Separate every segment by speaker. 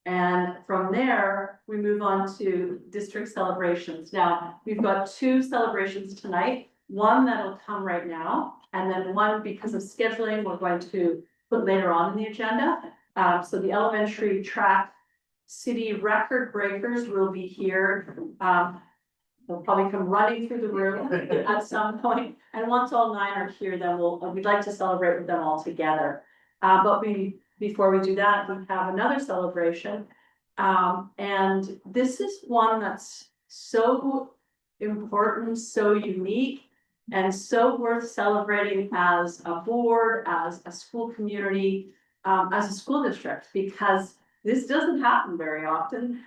Speaker 1: And from there, we move on to district celebrations. Now, we've got two celebrations tonight, one that'll come right now, and then one, because of scheduling, we're going to put later on in the agenda. So the elementary track city record breakers will be here. They'll probably come running through the room at some point. And once all 9 are here, then we'd like to celebrate with them all together. But before we do that, we have another celebration. And this is one that's so important, so unique, and so worth celebrating as a board, as a school community, as a school district, because this doesn't happen very often.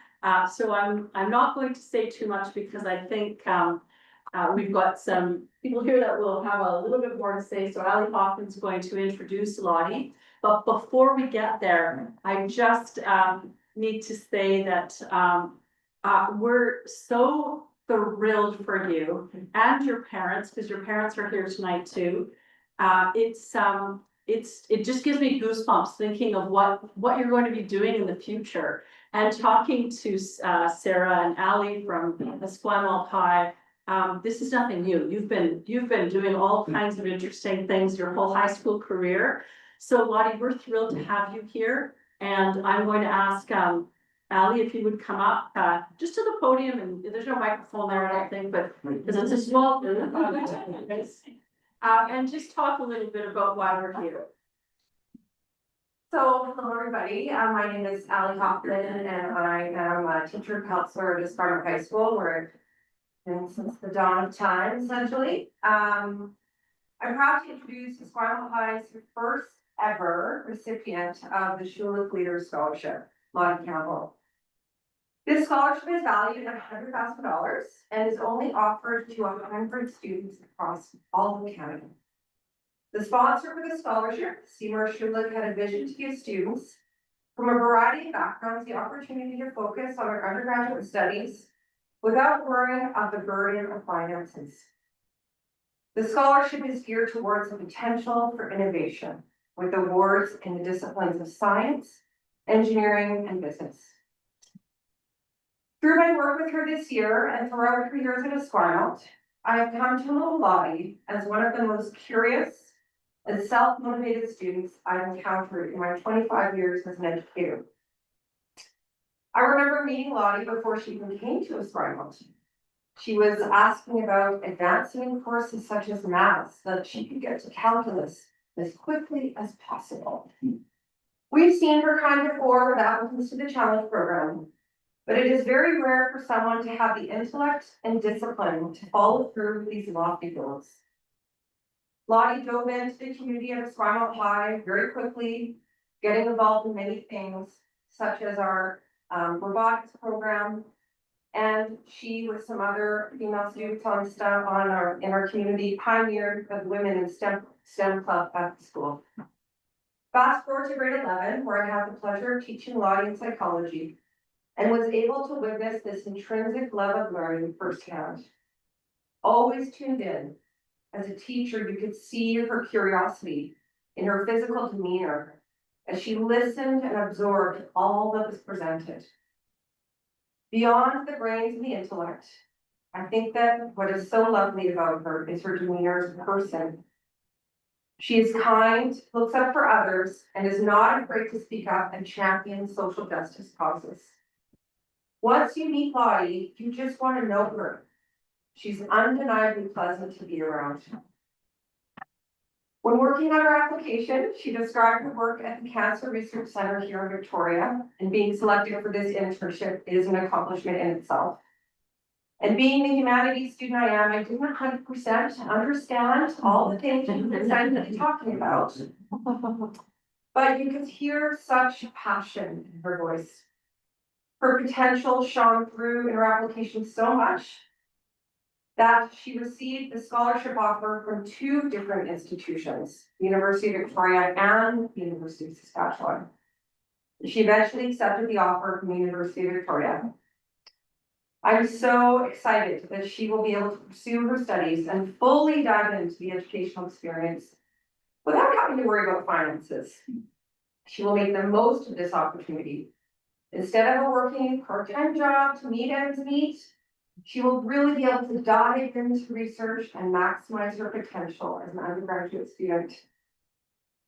Speaker 1: So I'm not going to say too much because I think we've got some people here that will have a little bit more to say. So Ali Hoffman's going to introduce Lottie. But before we get there, I just need to say that we're so thrilled for you and your parents, because your parents are here tonight too. It just gives me goosebumps thinking of what you're going to be doing in the future. And talking to Sarah and Ali from Esquimalt High, this is nothing new. You've been doing all kinds of interesting things your whole high school career. So Lottie, we're thrilled to have you here. And I'm going to ask Ali if you would come up just to the podium, and there's no microphone there, I don't think, but because it's a small group. And just talk a little bit about why we're here.
Speaker 2: So, hello everybody, my name is Ali Hoffman and I am a teacher counselor at Esquimalt High School, where I've been since the dawn of time, essentially. I'm proud to introduce Esquimalt High's first ever recipient of the Schulich Leaders Scholarship, Lottie Campbell. This scholarship is valued at $100,000 and is only offered to 100 students across all of Canada. The sponsor for the scholarship, Seymour Schulich, had a vision to give students from a variety of backgrounds the opportunity to focus on their undergraduate studies without worrying of the burden of finances. The scholarship is geared towards the potential for innovation, with awards in the disciplines of science, engineering, and business. Through my work with her this year and throughout her years at Esquimalt, I have come to know Lottie as one of the most curious and self-motivated students I've encountered in my 25 years as an educator. I remember meeting Lottie before she even came to Esquimalt. She was asking about advancing in courses such as maths so that she could get to calculus as quickly as possible. We've seen her kind before with applicants to the challenge program, but it is very rare for someone to have the intellect and discipline to follow through with these lofty goals. Lottie dove into the community of Esquimalt High very quickly, getting involved in many things, such as our robotics program, and she, with some other female students on staff in our community, pioneered the Women in STEM Club at the school. Fast forward to grade 11, where I had the pleasure of teaching Lottie in psychology, and was able to witness this intrinsic love of learning firsthand. Always tuned in. As a teacher, you could see her curiosity in her physical demeanor as she listened and absorbed all that was presented. Beyond the brains and the intellect, I think that what is so lovely about her is her demeanor as a person. She is kind, looks out for others, and is not afraid to speak up and champion social justice causes. Once you meet Lottie, you just want to know her. She's undeniably pleasant to be around. When working on her application, she described her work at the Cancer Research Center here in Victoria, and being selected for this internship is an accomplishment in itself. And being the humanities student I am, I didn't 100% understand all the things she was essentially talking about. But you could hear such passion in her voice. Her potential shone through in her application so much that she received the scholarship offer from 2 different institutions, the University of Victoria and the University of Saskatchewan. She eventually accepted the offer from the University of Victoria. I'm so excited that she will be able to pursue her studies and fully dive into the educational experience without having to worry about finances. She will make the most of this opportunity, Instead of a working part-time job to meet ends meet, she will really be able to dive into research and maximize her potential as an undergraduate student.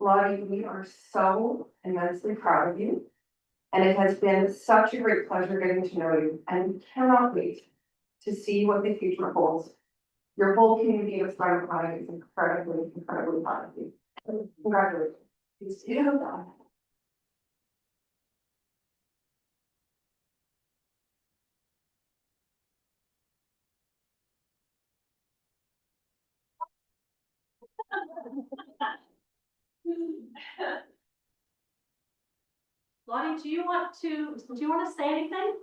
Speaker 2: Lottie, we are so immensely proud of you. And it has been such a great pleasure getting to know you, and we cannot wait to see what the future holds. Your whole community of Spider Planning is incredibly, incredibly proud of you. Congratulations.
Speaker 1: Lottie, do you want to say anything?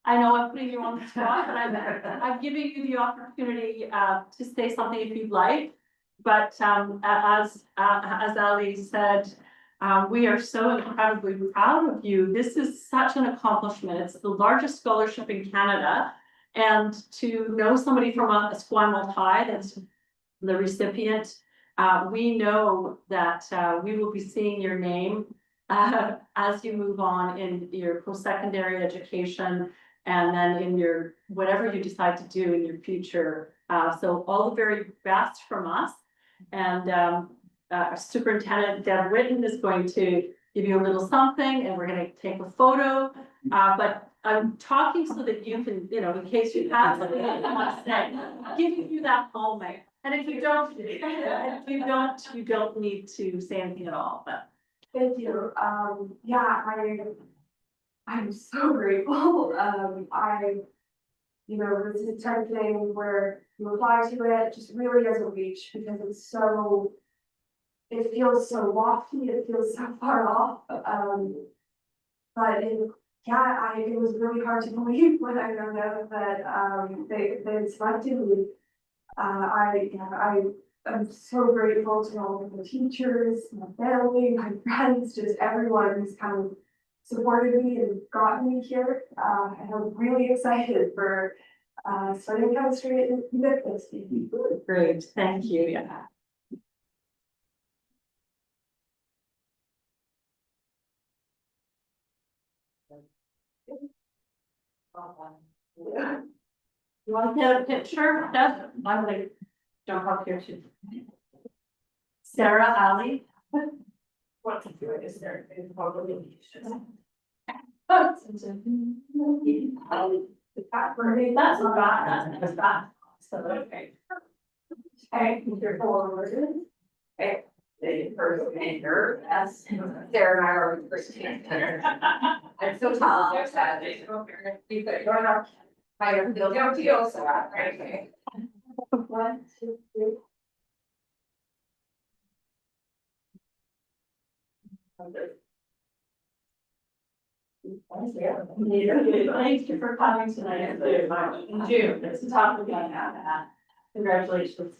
Speaker 1: I know I'm putting you on the spot, but I'm giving you the opportunity to say something if you'd like. But as Ali said, we are so incredibly proud of you. This is such an accomplishment. It's the largest scholarship in Canada. And to know somebody from a Esquimalt High that's the recipient, we know that we will be seeing your name as you move on in your post-secondary education and then in your whatever you decide to do in your future. So all the very best from us. And Superintendent Deb Whitten is going to give you a little something, and we're going to take a photo. But I'm talking so that you can, in case you have something that you want to say, giving you that moment. And if you don't, you don't need to say anything at all. But
Speaker 2: Thank you. Yeah, I'm so grateful. This is the type of thing where you apply to it, just really doesn't reach because it feels so lofty, it feels so far off. But it was really hard to believe when I found out that they selected me. I'm so grateful to all of the teachers, my family, my friends, just everyone who's kind of supported me and gotten me here. And I'm really excited for studying chemistry at GVSD.
Speaker 1: great, thank you. Yeah. You want to get a picture? Yes, I'm gonna jump up here too. Sarah, Ali. What to do is there is probably. That's not bad, that's bad. So, okay. Okay, you're forward. Okay, the first maker, as Sarah and I are the first maker. I'm so tall, I'm sad. You could, you're not. I don't feel so right. 1, 2, 3. Thank you for coming tonight in June. It's a topic we got now. Congratulations.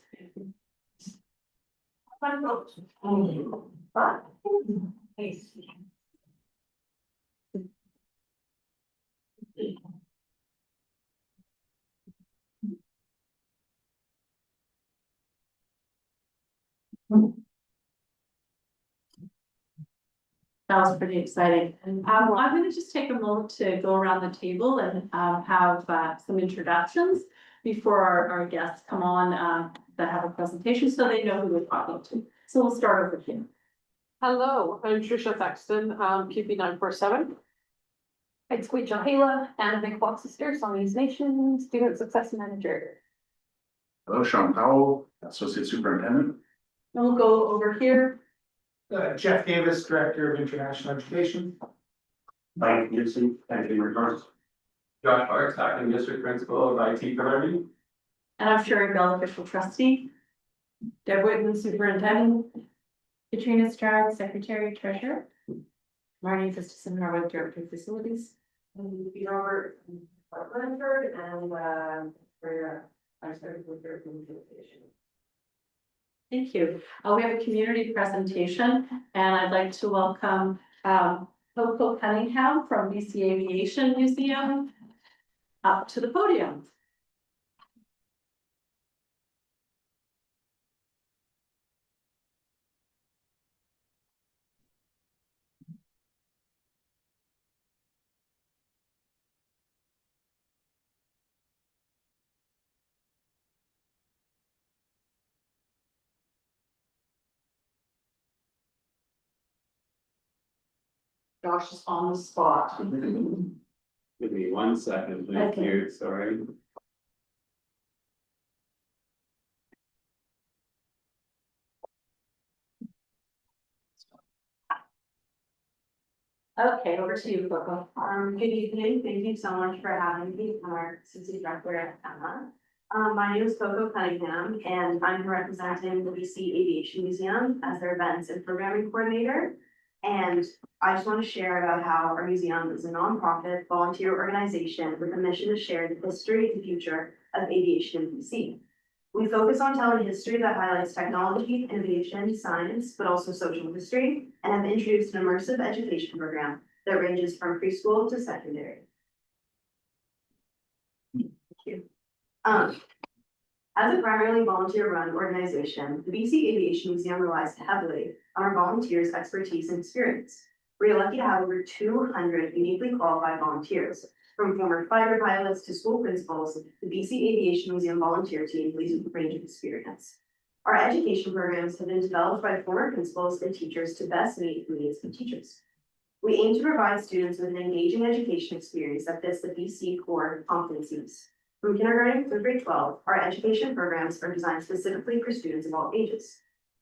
Speaker 1: That was pretty exciting. I'm going to just take a moment to go around the table and have some introductions before our guests come on that have a presentation so they know who we're talking to. So we'll start over here.
Speaker 3: Hello, I'm Trisha Thaxton, QP 947.
Speaker 4: It's Queen Johila, and a big box sister, Songhees Nation, Student Success Manager.
Speaker 5: Hello, Sean Powell, Associate Superintendent.
Speaker 1: And we'll go over here.
Speaker 6: Jeff Davis, Director of International Education.
Speaker 5: Mike Gibson, Acting Resource.
Speaker 7: Josh Parks, Acting District Principal of IT for Learning.
Speaker 1: And I'm Sherry Bell, Official Trustee. Deb Whitten, Superintendent.
Speaker 4: Katrina Stroud, Secretary Treasurer. Marnie Christensen, Norwood, Director of Facilities.
Speaker 2: And Robert Blanford, and I started with their communication.
Speaker 1: Thank you. We have a community presentation, and I'd like to welcome Coco Cunningham from BC Aviation Museum up to the podium. Josh is on the spot.
Speaker 7: Give me 1 second, thank
Speaker 1: Okay.
Speaker 7: you, sorry.
Speaker 1: Okay, over to you, Coco.
Speaker 8: Good evening, thank you so much for having me, I'm our assistant director at Emma. My name is Coco Cunningham, and I'm representing the BC Aviation Museum as their events and programming coordinator. And I just want to share about how our museum is a nonprofit volunteer organization with a mission to share the history and future of aviation in BC. We focus on telling history that highlights technology, innovation, science, but also social history, and have introduced an immersive education program that ranges from preschool to secondary. Thank you. As a primarily volunteer-run organization, the BC Aviation Museum relies heavily on our volunteers' expertise and experience. We are lucky to have over 200 uniquely qualified volunteers. From former fighter pilots to school principals, the BC Aviation Museum volunteer team leads with a range of experience. Our education programs have been developed by former principals and teachers to best meet the needs of teachers. We aim to provide students with an engaging education experience that fits the BC core competencies. From kindergarten through grade 12, our education programs are designed specifically for students of all ages.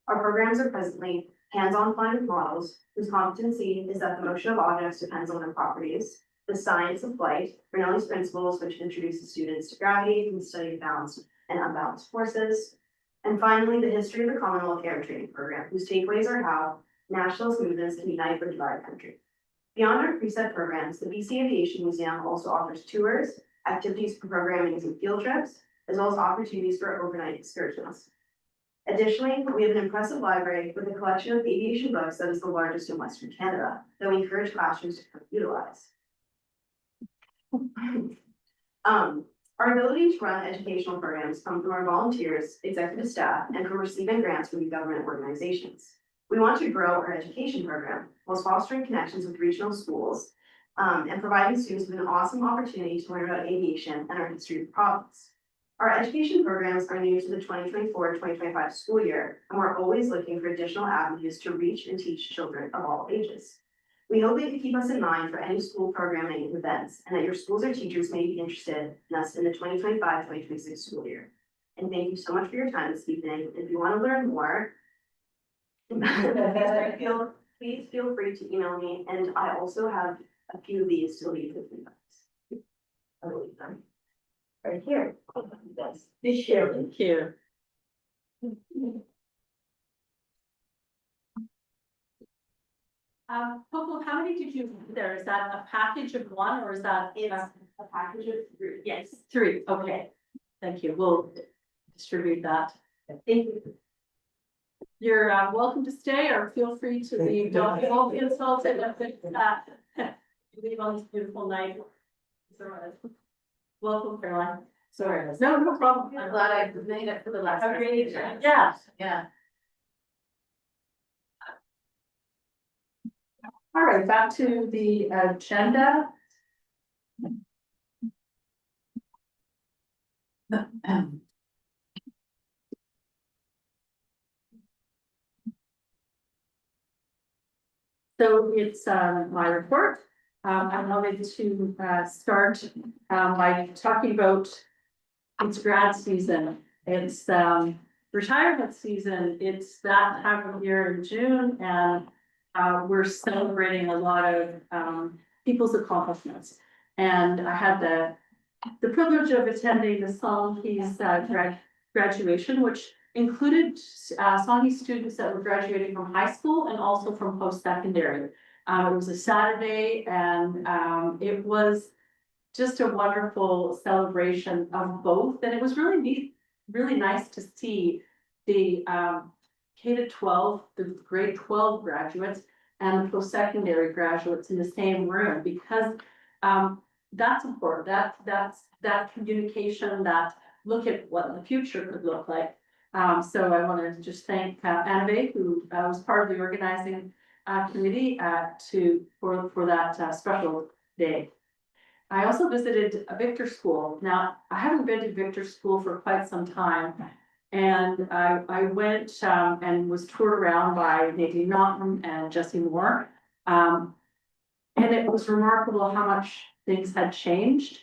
Speaker 8: Our programs are presently hands-on flying with models whose competency is that the motion of objects depends on their properties, the science of flight, Bernoulli's principles, which introduces students to gravity and the study of balanced and unbalanced forces. And finally, the history of the Commonwealth Air Training Program, whose takeaways are how nationalist movements can unite or divide a country. Beyond our preset programs, the BC Aviation Museum also offers tours, activities for programming and field trips, as well as opportunities for overnight excursions. Additionally, we have an impressive library with a collection of aviation books that is the largest in Western Canada that we encourage classrooms to utilize. Our ability to run educational programs come from our volunteers, executive staff, and from receiving grants from government organizations. We want to grow our education program while fostering connections with regional schools and providing students with an awesome opportunity to learn about aviation and our history of the province. Our education programs are new to the 2024-2025 school year, and we're always looking for additional avenues to reach and teach children of all ages. We hope that you keep us in mind for any school programming and events, and that your schools or teachers may be interested in us in the 2025-2026 school year. And thank you so much for your time this evening. If you want to learn more, please feel free to email me, and I also have a few of these to leave with you guys. I will leave them right here. Yes,
Speaker 1: Thank you. Coco, how many did you put there? Is that a package of one or is that?
Speaker 8: It's a package of 3.
Speaker 1: Yes, 3, okay. Thank you, we'll distribute that.
Speaker 8: Thank you.
Speaker 1: You're welcome to stay or feel free to leave. Don't be insulted if it's you leave on this beautiful night. Welcome, Caroline. Sorry. No problem.
Speaker 4: I'm glad I made it for the last.
Speaker 1: Yeah.
Speaker 4: Yeah.
Speaker 1: All right, back to the agenda. So it's my report. I wanted to start by talking about it's grad season. It's retirement season. It's that time of year in June, and we're celebrating a lot of people's accomplishments. And I had the privilege of attending the Songhe's graduation, which included Songhe students that were graduating from high school and also from post-secondary. It was a Saturday, and it was just a wonderful celebration of both. And it was really neat, really nice to see the K-12, the grade 12 graduates and the post-secondary graduates in the same room, because that's important. That communication, that look at what the future could look like. So I wanted to just thank Annabelle, who was part of the organizing committee for that special day. I also visited a Victor School. Now, I haven't been to Victor School for quite some time. And I went and was toured around by Nadine Naughton and Jesse Moore. And it was remarkable how much things had changed.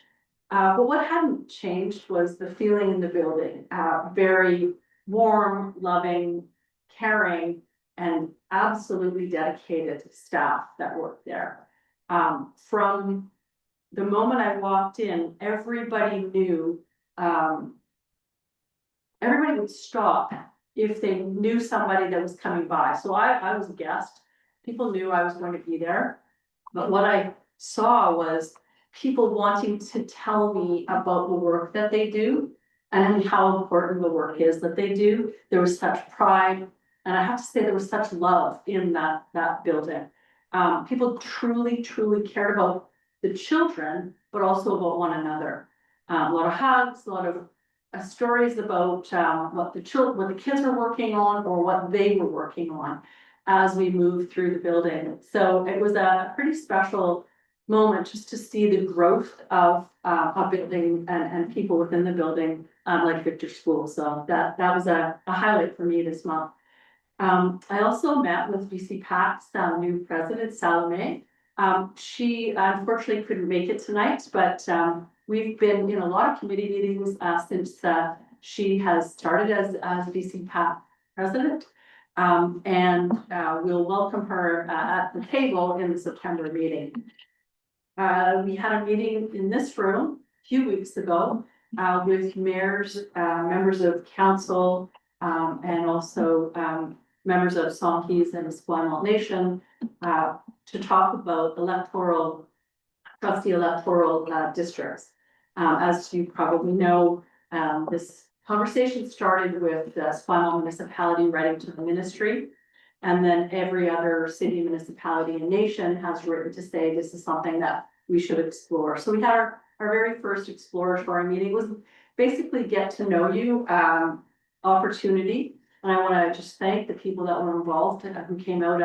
Speaker 1: But what hadn't changed was the feeling in the building, very warm, loving, caring, and absolutely dedicated staff that worked there. From the moment I walked in, everybody knew, everybody would stop if they knew somebody that was coming by. So I was a guest. People knew I was going to be there. But what I saw was people wanting to tell me about the work that they do and how important the work is that they do. There was such pride, and I have to say there was such love in that building. People truly cared about the children, but also about one another. A lot of hugs, a lot of stories about what the kids were working on or what they were working on as we moved through the building. So it was a pretty special moment just to see the growth of a building and people within the building, like Victor School. So that was a highlight for me this month. I also met with BC PAC's new president, Salome. She unfortunately couldn't make it tonight, but we've been in a lot of committee meetings since she has started as BC PAC president. And we'll welcome her at the table in the September meeting. We had a meeting in this room a few weeks ago with mayors, members of council, and also members of Songhees and Esquimalt Nation to talk about trustee electoral districts. As you probably know, this conversation started with the Esquimalt municipality writing to the ministry. And then every other city, municipality, and nation has written to say this is something that we should explore. So we had our very first exploratory meeting. It was basically get to know you opportunity. And I want to just thank the people that were involved who came out.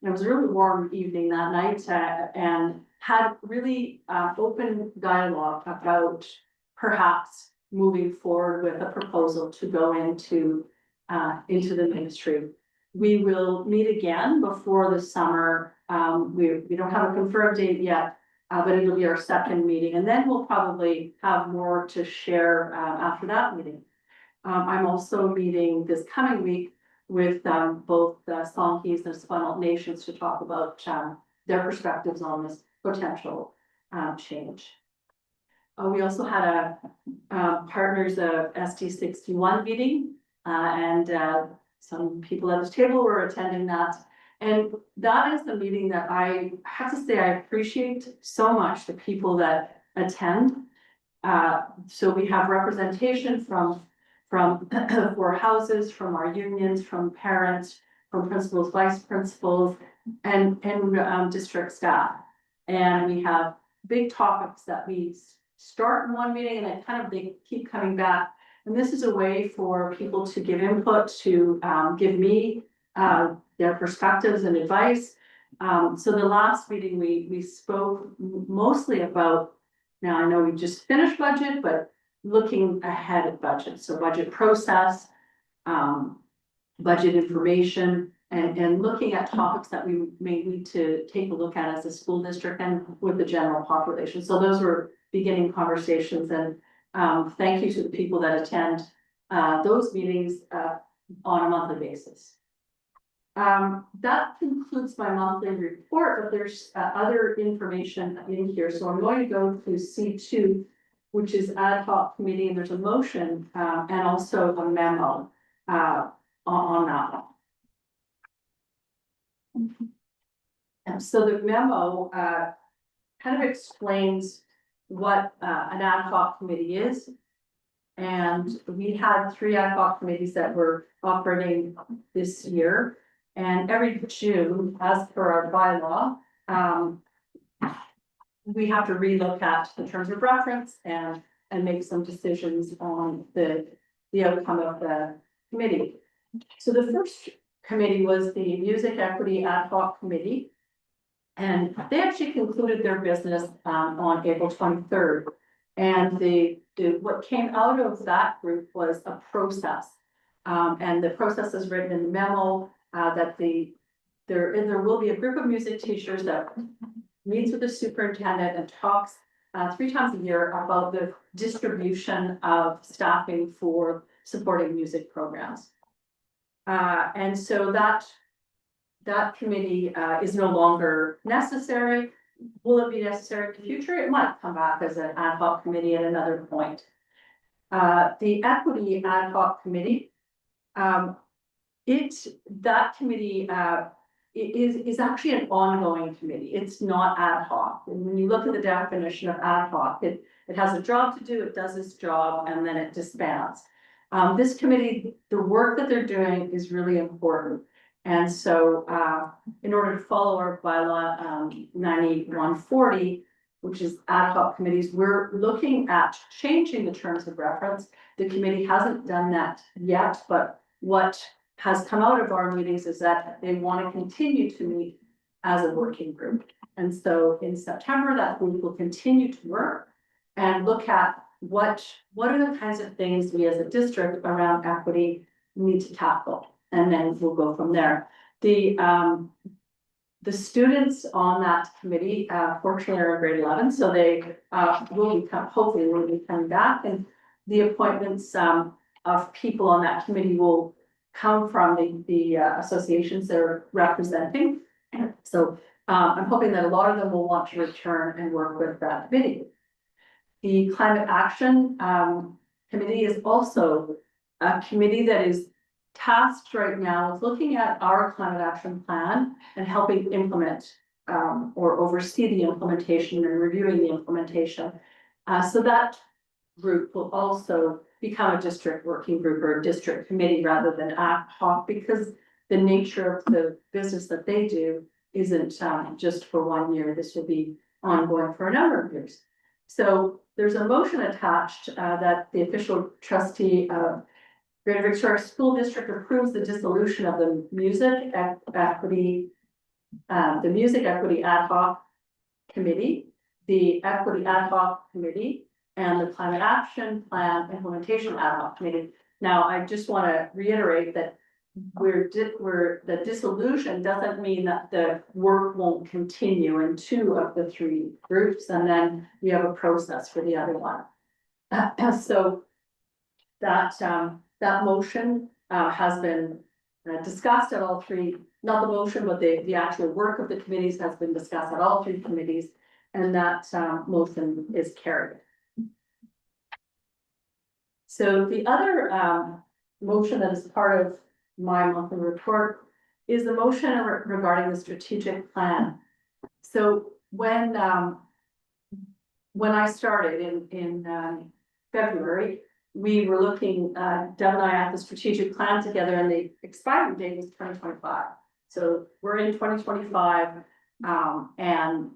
Speaker 1: It was a really warm evening that night and had really open dialogue about perhaps moving forward with a proposal to go into the ministry. We will meet again before the summer. We don't have a confirmed date yet, but it'll be our second meeting. And then we'll probably have more to share after that meeting. I'm also meeting this coming week with both the Songhees and Esquimalt Nations to talk about their perspectives on this potential change. We also had a partners of ST61 meeting and some people at the table were attending that. And that is the meeting that I have to say I appreciate so much the people that attend. So we have representation from four houses, from our unions, from parents, from principals, vice principals, and district staff. And we have big topics that we start in one meeting and then they keep coming back. And this is a way for people to give input, to give me their perspectives and advice. So the last meeting we spoke mostly about, now I know we just finished budget, but looking ahead at budget. So budget process, budget information, and looking at topics that we may need to take a look at as a school district and with the general population. So those were beginning conversations, and thank you to the people that attend those meetings on a monthly basis. That concludes my monthly report, but there's other information in here. So I'm going to go to C2, which is ad hoc committee, and there's a motion and also a memo on that. And so the memo kind of explains what an ad hoc committee is. And we had 3 ad hoc committees that were operating this year. And every June, as per our bylaw, we have to relook at the terms of reference and make some decisions on the outcome of the committee. So the first committee was the Music Equity Ad Hoc Committee. And they actually concluded their business on April 23rd. And what came out of that group was a process. And the process is written in the memo that there will be a group of music teachers that meets with the superintendent and talks 3 times a year about the distribution of staffing for supporting music programs. And so that committee is no longer necessary. Will it be necessary in the future? It might come back as an ad hoc committee at another point. The equity ad hoc committee, that committee is actually an ongoing committee. It's not ad hoc. And when you look at the definition of ad hoc, it has a job to do, it does its job, and then it disbands. This committee, the work that they're doing is really important. And so in order to follow our bylaw 9140, which is ad hoc committees, we're looking at changing the terms of reference. The committee hasn't done that yet, but what has come out of our meetings is that they want to continue to meet as a working group. And so in September, that group will continue to work and look at what are the kinds of things we as a district around equity need to tackle. And then we'll go from there. The students on that committee, fortunately are in grade 11, so they hopefully will be coming back, and the appointments of people on that committee will come from the associations they're representing. So I'm hoping that a lot of them will want to return and work with that committee. The climate action committee is also a committee that is tasked right now with looking at our climate action plan and helping implement or oversee the implementation and reviewing the implementation. So that group will also become a district working group or a district committee rather than ad hoc, because the nature of the business that they do isn't just for 1 year. This will be ongoing for a number of years. So there's a motion attached that the official trustee of Greater Victoria School District approves the dissolution of the music equity ad hoc committee, the equity ad hoc committee, and the climate action plan implementation ad hoc committee. Now, I just want to reiterate that the dissolution doesn't mean that the work won't continue in 2 of the 3 groups, and then we have a process for the other one. So that motion has been discussed at all 3, not the motion, but the actual work of the committees has been discussed at all 3 committees, and that motion is carried. So the other motion that is part of my monthly report is the motion regarding the strategic plan. So when I started in February, we were looking, Deb and I, at the strategic plan together, and the expiry date was 2025. So we're in 2025, and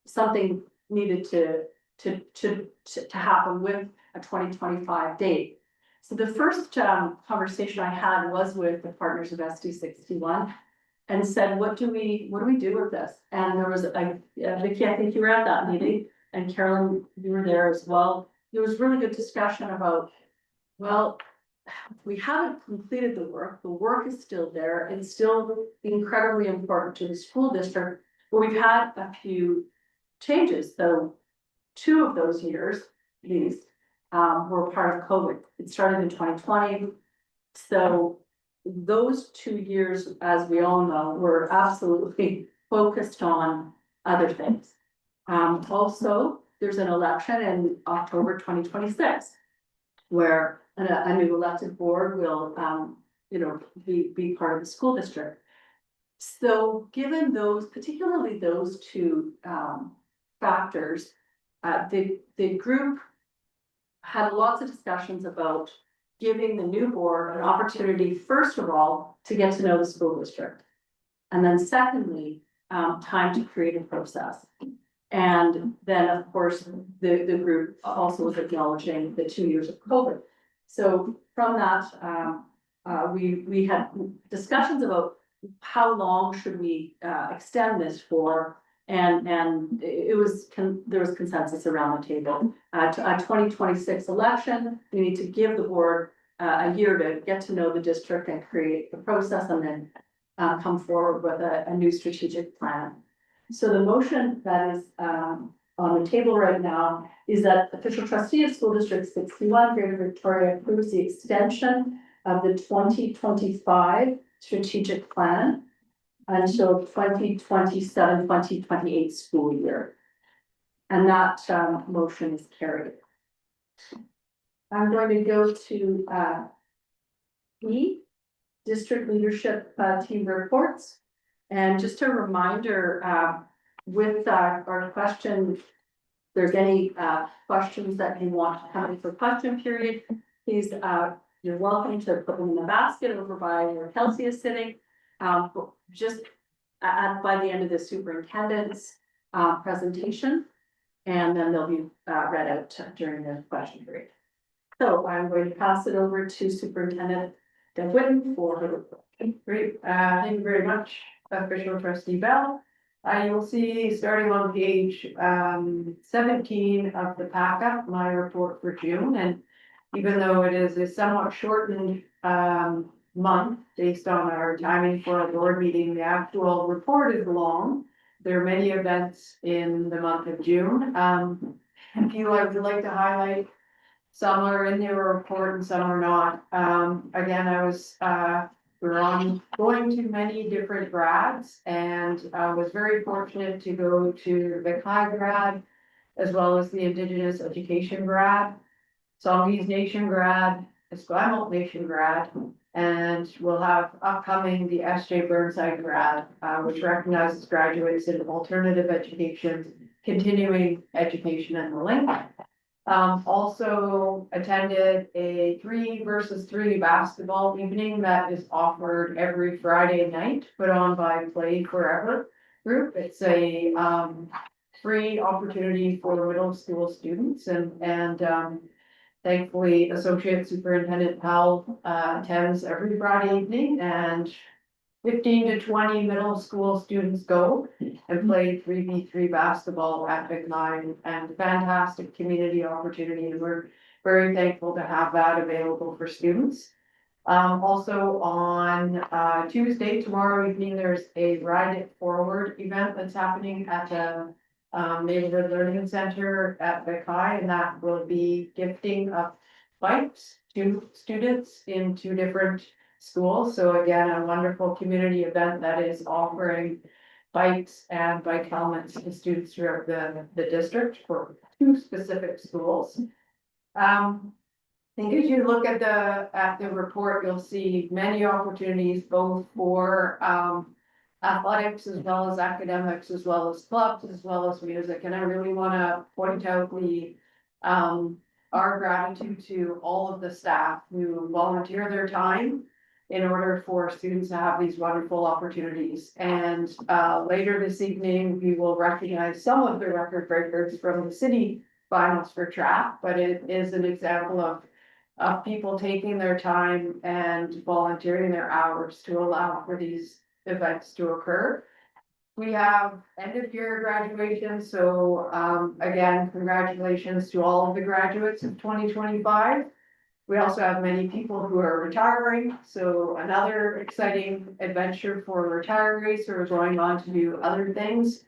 Speaker 1: something needed to happen with a 2025 date. So the first conversation I had was with the partners of SD 61 and said, what do we do with this? And there was Vicky, I think you were at that meeting, and Carolyn, you were there as well. There was really good discussion about, well, we haven't completed the work is still there, it's still incredibly important to the school district, but we've had a few changes. So 2 of those years, these were part of COVID. It started in 2020. So those 2 years, as we all know, were absolutely focused on other things. Also, there's an election in October 2026, where a new elected board will, be part of the school district. So given those, particularly those 2 factors, the group had lots of discussions about giving the new board an opportunity, first of all, to get to know the school district. And then secondly, time to create a process. And then, of course, the group also was acknowledging the 2 years of COVID. So from that, we had discussions about how long should we extend this for, and there was consensus around the table. A 2026 election, we need to give the board a year to get to know the district and create the process, and then come forward with a new strategic plan. So the motion that is on the table right now is that official trustee of school district 61 Greater Victoria approves the extension of the 2025 strategic plan until 2027-2028 school year. And that motion is carried. I'm going to go to E, district leadership team reports. And just a reminder, with our question, if there's any questions that you want to come in for question period, please, you're welcome to put them in the basket over by where Kelsey is sitting. Just by the end of the superintendent's presentation, and then they'll be read out during the question period. So I'm going to pass it over to Superintendent Deb Whitten for her report.
Speaker 9: Great, thank you very much, official trustee Bell. You will see, starting on page 17 of the packet, my report for June, and even though it is a somewhat shortened month based on our timing for our board meeting, the actual report is long. There are many events in the month of June. A few I would like to highlight. Some are in your report and some are not. Again, we're going to many different grads, and I was very fortunate to go to the Kai grad, as well as the Indigenous Education grad, Songhees Nation grad, Esquimalt Nation grad, and we'll have upcoming the S.J. Burnside grad, which recognizes graduates in alternative education, continuing education, and the link. Also attended a 3 versus 3 basketball evening that is offered every Friday night, put on by Play Forever group. It's a free opportunity for middle school students, and thankfully Associate Superintendent Powell attends every Friday evening, and 15 to 20 middle school students go and play 3v3 basketball at Big Nine, and fantastic community opportunity. And we're very thankful to have that available for students. Also on Tuesday, tomorrow evening, there's a Ride It Forward event that's happening at the Neighborhood Learning Center at Big High, and that will be gifting of bikes to students in 2 different schools. So again, a wonderful community event that is offering bikes and bike helmets to students throughout the district for 2 specific schools. I think as you look at the report, you'll see many opportunities both for athletics as well as academics, as well as clubs, as well as music. And I really want to point out our gratitude to all of the staff who volunteer their time in order for students to have these wonderful opportunities. And later this evening, we will recognize some of the record breakers from the city finals for track, but it is an example of people taking their time and volunteering their hours to allow for these events to occur. We have end of year graduation, so again, congratulations to all of the graduates of 2025. We also have many people who are retiring, so another exciting adventure for retirees who are going on to do other things.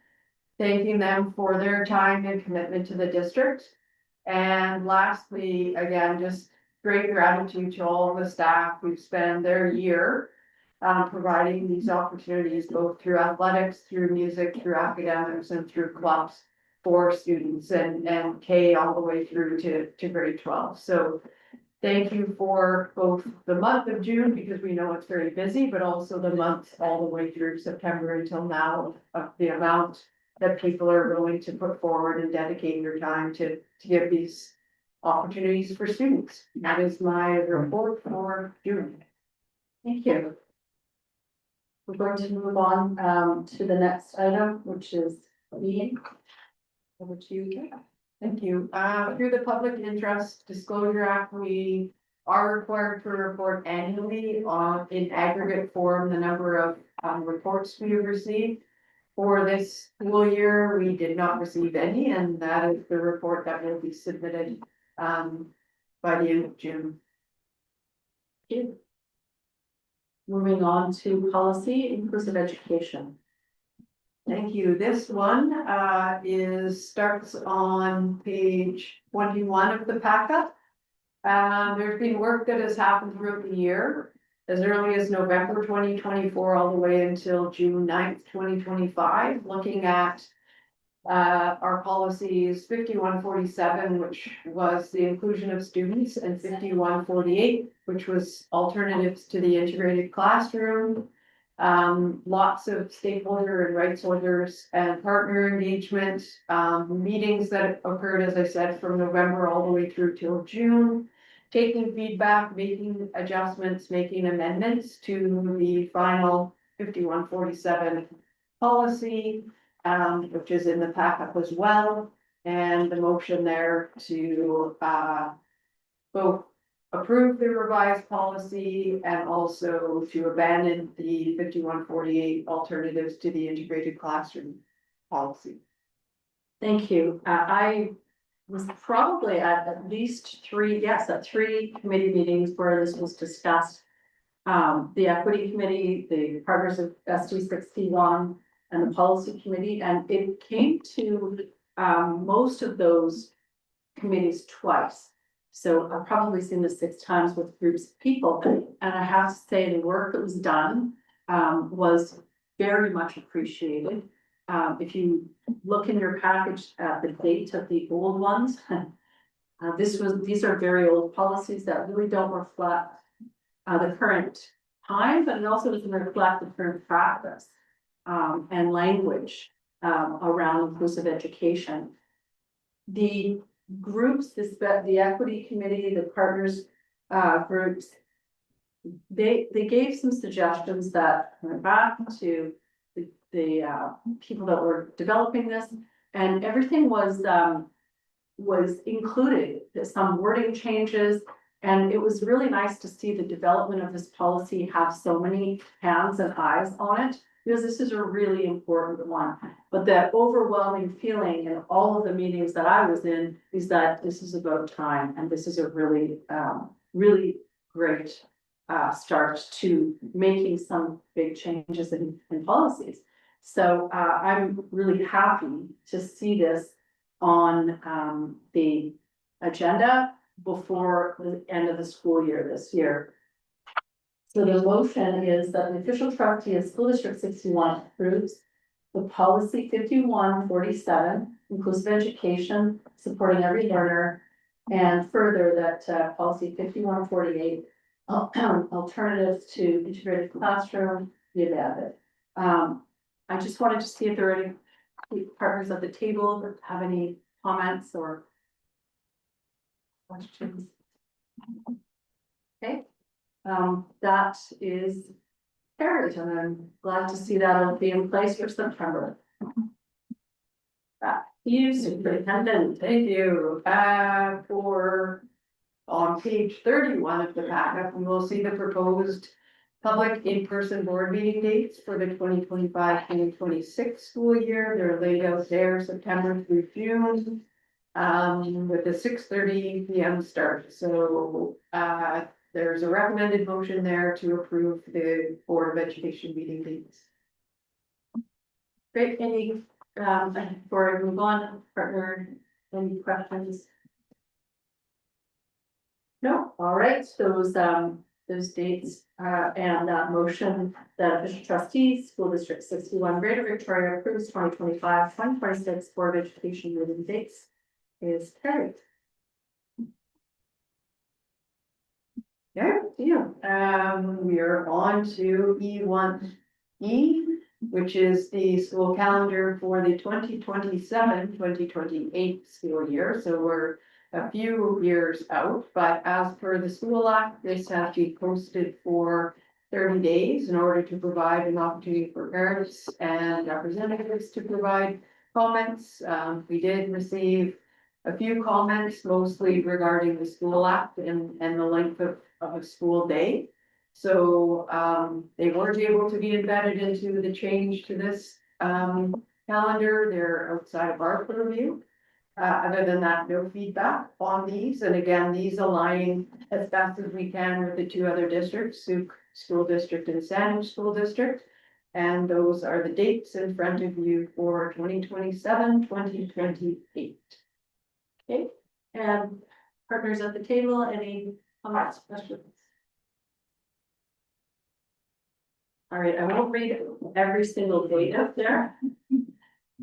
Speaker 9: Thanking them for their time and commitment to the district. And lastly, again, just great gratitude to all of the staff who spend their year providing these opportunities, both through athletics, through music, through academics, and through clubs for students, and K all the way through to grade 12. So thank you for both the month of June, because we know it's very busy, but also the month all the way through September until now, of the amount that people are willing to put forward and dedicate their time to give these opportunities for students. That is my report for June.
Speaker 1: Thank you. We're going to move on to the next item, which is B. Over to you, Kate.
Speaker 9: Thank you. Through the Public Interest Disclosure Act, we are required to report annually in aggregate form the number of reports we have received. For this school year, we did not receive any, and that is the report that will be submitted by the end of June.
Speaker 1: Thank you. Moving on to policy, inclusive education.
Speaker 9: Thank you. This one starts on page 21 of the packet. There's been work that has happened throughout the year, as early as November 2024, all the way until June 9th, 2025, looking at our policies 5147, which was the inclusion of students, and 5148, which was alternatives to the integrated classroom. Lots of stakeholder and rights holders and partner engagement, meetings that occurred, as I said, from November all the way through till June. Taking feedback, making adjustments, making amendments to the final 5147 policy, which is in the packet as well. And the motion there to both approve the revised policy and also to abandon the 5148 alternatives to the integrated classroom policy.
Speaker 1: Thank you. I was probably at least three, yes, at three committee meetings where this was discussed. The equity committee, the partners of SD 61 and the policy committee, and it came to most of those committees twice. So I've probably seen this 6 times with groups of people, and I have to say the work that was done was very much appreciated. If you look in your package at the date of the old ones, these are very old policies that really don't reflect the current time, but it also doesn't reflect the current practice and language around inclusive education. The groups, the equity committee, the partners groups, they gave some suggestions that went back to the people that were developing this, and everything was included. There's some wording changes, and it was really nice to see the development of this policy have so many hands and eyes on it, because this is a really important one. But the overwhelming feeling in all of the meetings that I was in is that this is about time, and this is a really, really great start to making some big changes in policies. So I'm really happy to see this on the agenda before the end of the school year this year. So the motion is that the official trustee of School District 61 approves the policy 5147, inclusive education, supporting every learner, and further that policy 5148, alternatives to integrated classroom, be abandoned. I just wanted to see if there are any partners at the table that have any comments or questions. Okay, that is carried, and I'm glad to see that it'll be in place for September. Back to you, Superintendent.
Speaker 9: Thank you. On page 31 of the packet, we will see the proposed public in-person board meeting dates for the 2025-2026 school year. They're laid out there, September through June, with a 6:30 p.m. start. So there's a recommended motion there to approve the Board of Education meeting dates.
Speaker 1: Great, any, before I move on, partner, any questions? No, all right, those dates, and that motion, that official trustees, School District 61, Greater Victoria approves 2025-2026 Board of Education meeting dates is carried.
Speaker 9: Yeah, we are on to E1E, which is the school calendar for the 2027-2028 school year. So we're a few years out, but as per the School Act, this has to be posted for 30 days in order to provide an opportunity for parents and representatives to provide comments. We did receive a few comments, mostly regarding the School Act and the length of a school day. So they weren't able to be embedded into the change to this calendar. They're outside of our purview. Other than that, no feedback on these. And again, these align as best as we can with the 2 other districts, Sooke School District and Sandwich School District. And those are the dates in front of you for 2027, 2028.
Speaker 1: Okay, and partners at the table, any comments, questions? All right, I won't read every single date up there.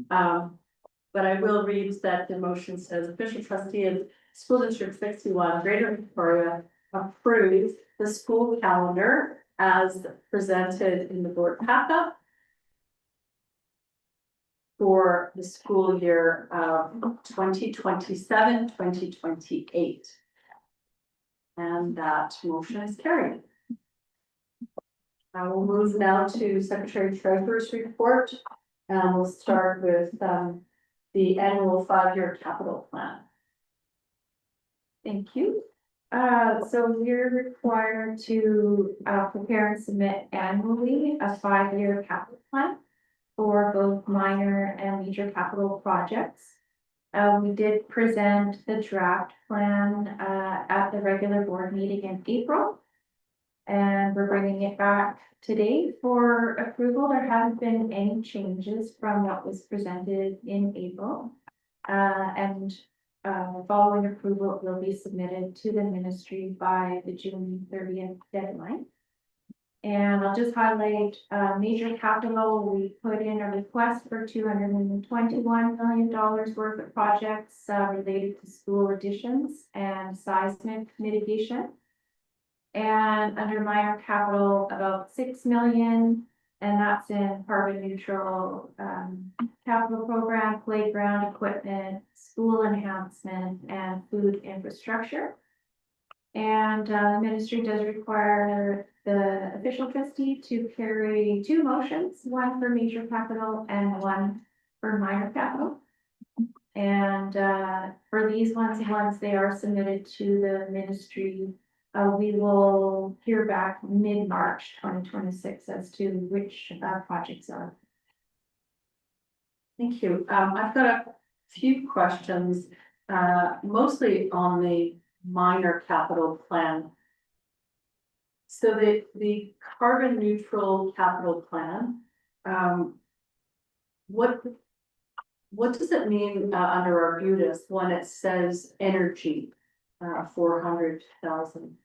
Speaker 1: But I will read that the motion says official trustee of school district 61, Greater Victoria, approves the school calendar as presented in the board packet for the school year of 2027-2028. And that motion is carried. I will move now to Secretary Treasurer's report. And we'll start with the annual 5-year capital plan.
Speaker 4: Thank you. So we're required to prepare and submit annually a 5-year capital plan for both minor and major capital projects. We did present the draft plan at the regular board meeting in April. And we're bringing it back today for approval. There haven't been any changes from what was presented in April. Following approval, it will be submitted to the ministry by the June 30th deadline. And I'll just highlight major capital. We put in a request for $221 million worth of projects related to school additions and seismic mitigation. And under minor capital, about 6 million, and that's in carbon neutral capital program, playground equipment, school enhancement, and food infrastructure. And the ministry does require the official trustee to carry 2 motions, one for major capital and one for minor capital. And for these ones, once they are submitted to the ministry, we will hear back mid-March 2026 as to which projects are.
Speaker 1: Thank you. I've got a few questions, mostly on the minor capital plan. So the carbon neutral capital plan, what does it mean under Arbutus when it says energy, 400,000?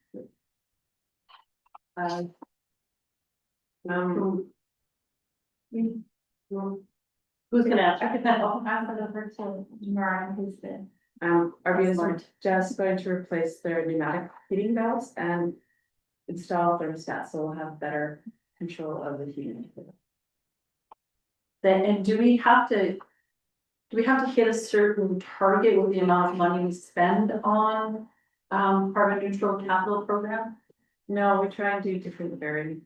Speaker 1: Who's gonna answer?
Speaker 4: I'll pass it over to Mariah, who's the
Speaker 10: Arbutus are just going to replace their pneumatic heating valves and install thermostats, so we'll have better control of the heating.
Speaker 1: Then, and do we have to hit a certain target with the amount of money we spend on carbon neutral capital program?
Speaker 10: No, we try and do different varying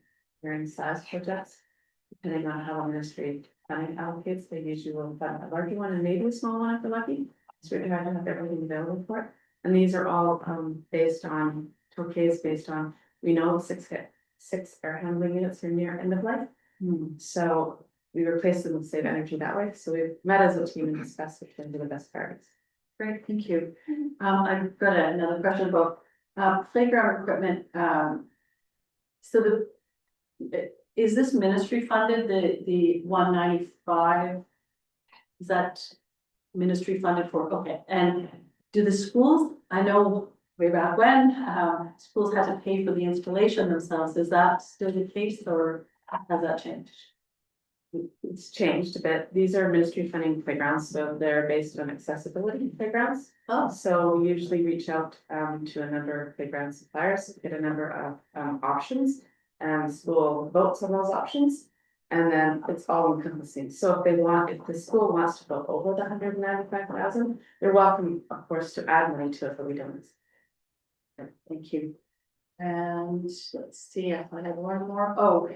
Speaker 10: size projects, depending on how the ministry funding allocates. They usually will fund a larger one and maybe a small one if they're lucky. So we try to have everything available for it. And these are all based on Torquay's based on, we know 6 air handling units are near end of life. So we replace them with save energy that way. So we've met as a team and discussed which ones are the best priorities.
Speaker 1: Great, thank you. I've got another question about playground equipment. So is this ministry funded, the 195? Is that ministry funded for? Okay, and do the schools, I know way back when, schools had to pay for the installation themselves. Is that still the case or has that changed?
Speaker 10: It's changed a bit. These are ministry funding playgrounds, so they're based on accessibility playgrounds.
Speaker 1: Oh,
Speaker 10: So we usually reach out to a number of playground suppliers, get a number of options, and school votes on those options. And then it's all encompassing. So if the school wants to go over the 195,000, they're welcome, of course, to add money to it, but we don't.
Speaker 1: thank you. And let's see if I have one more. Oh,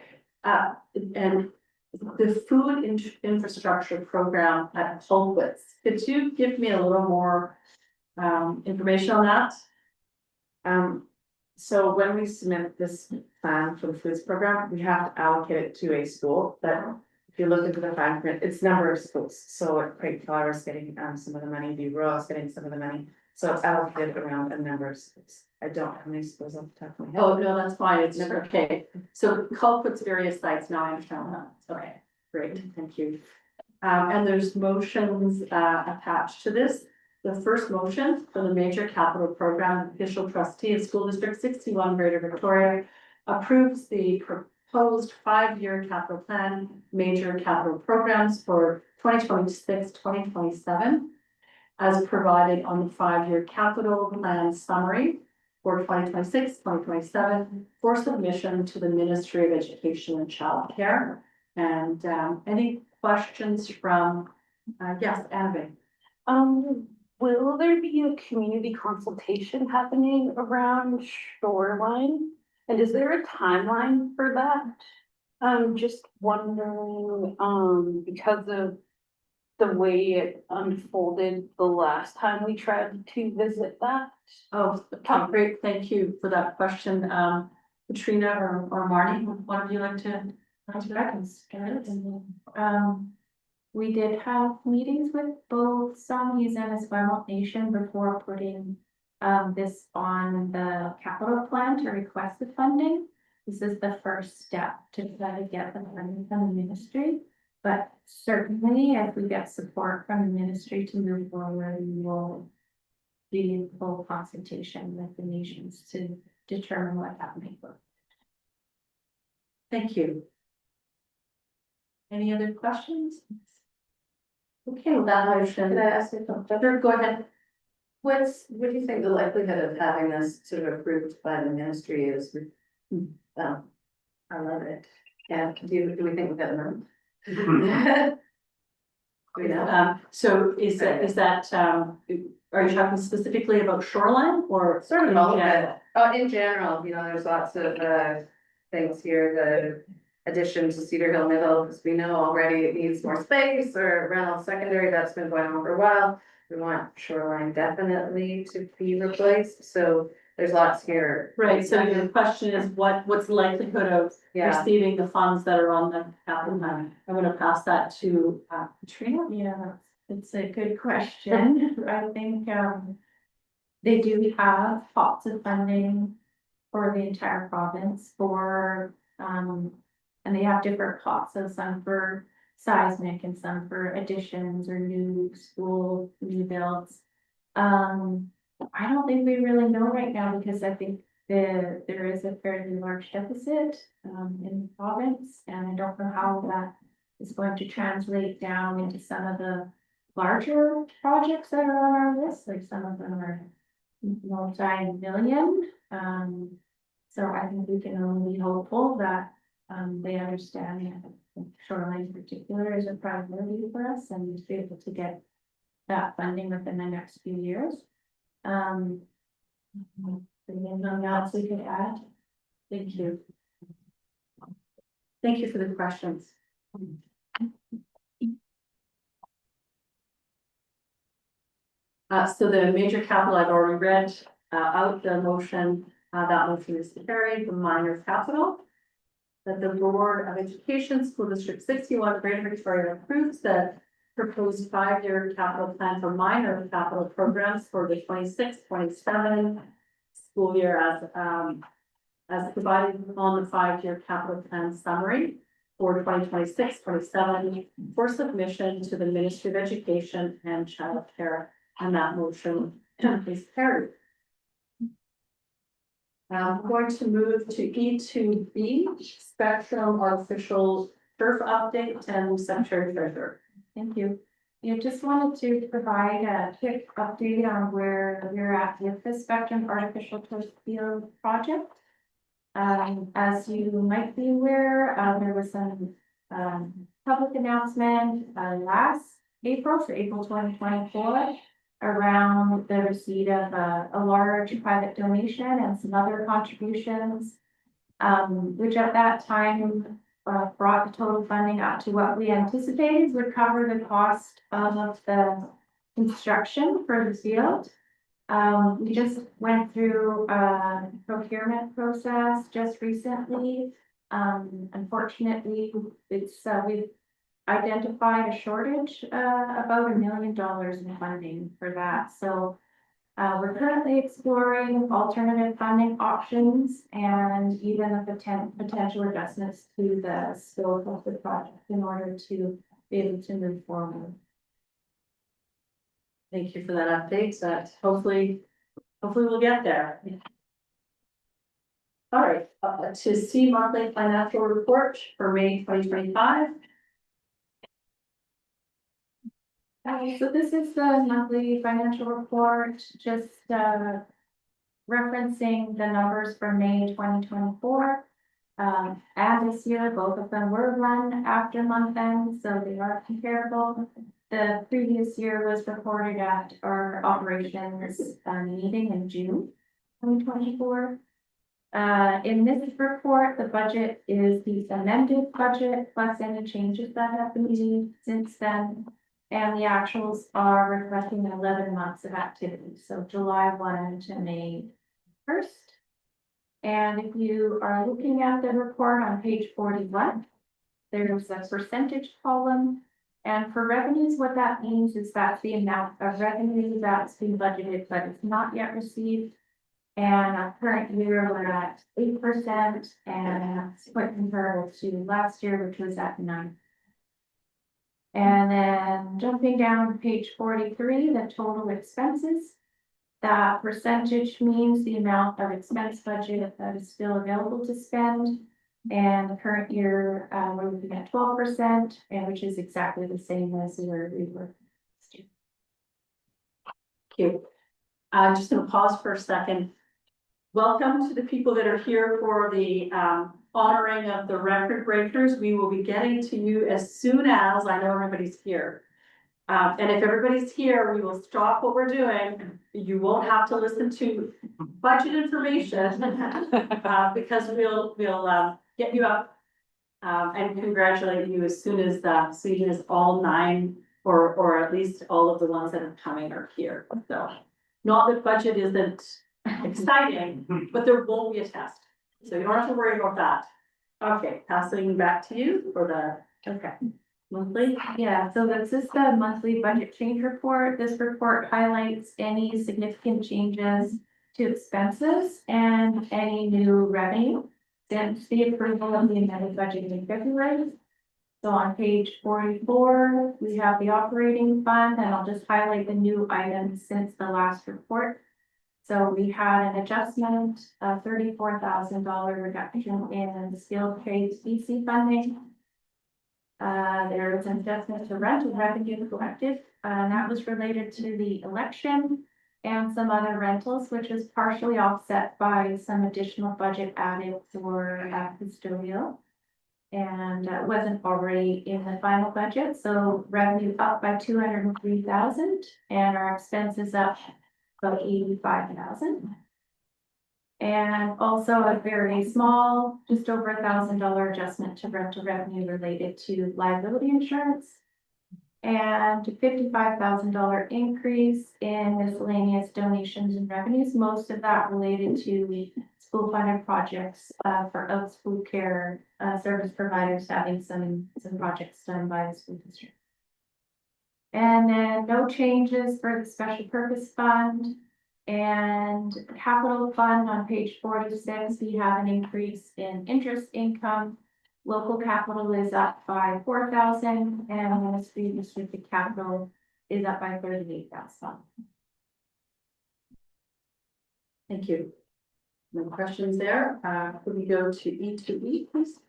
Speaker 1: and the food infrastructure program at Colquitt's. Could you give me a little more information on that?
Speaker 10: So when we submit this plan for the foods program, we have to allocate it to a school. But if you look into the fine print, it's number of schools. So Craig Flower is getting some of the money, Be Royal is getting some of the money. So allocated around a number of schools. I don't have any schools off the top of my head.
Speaker 1: Oh, no, that's fine, it's
Speaker 10: Never.
Speaker 1: okay. So culprits various sites, now I understand that. Okay, great, thank you. And there's motions attached to this. The first motion for the major capital program, official trustee of School District 61 Greater Victoria approves the proposed 5-year capital plan, major capital programs for 2026-2027 as provided on the 5-year capital plan summary for 2026-2027 for submission to the Ministry of Education and Childcare. And any questions from, yes, Annabelle?
Speaker 11: Will there be a community consultation happening around Shoreline? And is there a timeline for that? I'm just wondering, because of the way it unfolded the last time we tried to visit that.
Speaker 1: Oh, okay, great, thank you for that question. Katrina or Marnie, one of you like to answer that?
Speaker 4: We did have meetings with both Songhees and Esquimalt Nation before putting this on the capital plan to request the funding. This is the first step to try to get the funding from the ministry. But certainly, if we get support from the ministry to move forward, we will be in full consultation with the nations to determine what that may look.
Speaker 1: Thank you. Any other questions? Okay, with that motion.
Speaker 10: Could I ask you something?
Speaker 1: Sure, go ahead.
Speaker 10: What do you think the likelihood of having this sort of approved by the ministry is? I love it. Yeah, do we think we've got enough? We know.
Speaker 1: So is that, are you talking specifically about Shoreline or?
Speaker 10: Sort of
Speaker 1: in
Speaker 10: all of
Speaker 1: general?
Speaker 10: it. Oh, in general, you know, there's lots of things here, the addition to Cedar Hill Middle, because we know already it needs more space, or Reynolds Secondary, that's been going on for a while. We want Shoreline definitely to be replaced, so there's lots here.
Speaker 1: Right, so your question is what's the likelihood of
Speaker 10: Yeah,
Speaker 1: receiving the funds that are on the capital plan? I'm gonna pass that to Katrina.
Speaker 4: Yeah, it's a good question. I think they do have pots of funding for the entire province for and they have different pots, so some for seismic and some for additions or new school new builds. I don't think we really know right now because I think there is a fairly large deficit in the province, and I don't know how that is going to translate down into some of the larger projects that are on our list, like some of them are multi-million. So I think we can only be hopeful that they understand that Shoreline in particular is a priority for us and to be able to get that funding within the next few years. Anything else we could add?
Speaker 1: Thank you. Thank you for the questions. So the major capital, I've already read out the motion, that motion is carried. The minor capital, that the Board of Education, School District 61, Greater Victoria approves the proposed 5-year capital plan for minor capital programs for the 26-27 school year as provided on the 5-year capital plan summary for 2026-27 for submission to the Ministry of Education and Childcare, and that motion is carried. I'm going to move to E2B, Spectrum Artificial Turf Update, and Secretary Treasurer.
Speaker 4: Thank you. I just wanted to provide a quick update on where we're at with the Spectrum Artificial Turf Field project. As you might be aware, there was some public announcement last April, so April 2024, around the receipt of a large private donation and some other contributions, which at that time brought the total funding up to what we anticipated would cover the cost of the construction for the field. We just went through a procurement process just recently. Unfortunately, we've identified a shortage, about $1 million in funding for that. So We're currently exploring alternative funding options and even the potential adjustments to the scope of the project in order to be able to move forward.
Speaker 1: Thank you for that update, so that hopefully we'll get there. All right, to see monthly financial report for May 2025.
Speaker 4: So this is the monthly financial report, just referencing the numbers for May 2024. And this year, both of them were run after month end, so they are comparable. The previous year was reported at our operations meeting in June 2024. In this report, the budget is the amended budget plus any changes that have been made since then. And the actuals are reflecting 11 months of activity, so July 1 to May 1st. And if you are looking at the report on page 41, there's a percentage column. And for revenues, what that means is that's the amount of revenue that's been budgeted but it's not yet received. And our current year, we're at 8%, and that's quite comparable to last year, which was at 9%. And then jumping down to page 43, the total expenses. That percentage means the amount of expense budget that is still available to spend. And the current year, we're looking at 12%, and which is exactly the same as where we were last year.
Speaker 1: Thank you. I'm just going to pause for a second. Welcome to the people that are here for the honoring of the record breakers. We will be getting to you as soon as I know everybody's here. And if everybody's here, we will stop what we're doing. You won't have to listen to budget information because we'll get you up and congratulate you as soon as all 9 or at least all of the ones that are coming are here. So not that budget isn't exciting, but there won't be a test. So you don't have to worry about that. Okay, passing back to you for the, okay. Monthly?
Speaker 4: Yeah, so this is the monthly budget change report. This report highlights any significant changes to expenses and any new revenue since the approval of the amended budget in February. So on page 44, we have the operating fund, and I'll just highlight the new items since the last report. So we had an adjustment, a $34,000 reduction in skilled trades BC funding. There was an adjustment to rental revenue collected, and that was related to the election and some other rentals, which was partially offset by some additional budget added for custodial. And wasn't already in the final budget, so revenue up by 203,000, and our expenses up about 85,000. And also a very small, just over $1,000 adjustment to rental revenue related to liability insurance. And $55,000 increase in miscellaneous donations and revenues, most of that related to school funded projects for out school care service providers having some projects done by the school district. And then no changes for the special purpose fund. And capital fund on page 46, we have an increase in interest income. Local capital is up by 4,000, and ministry restricted capital is up by 38,000.
Speaker 1: Thank you. No questions there. Could we go to E2E, please?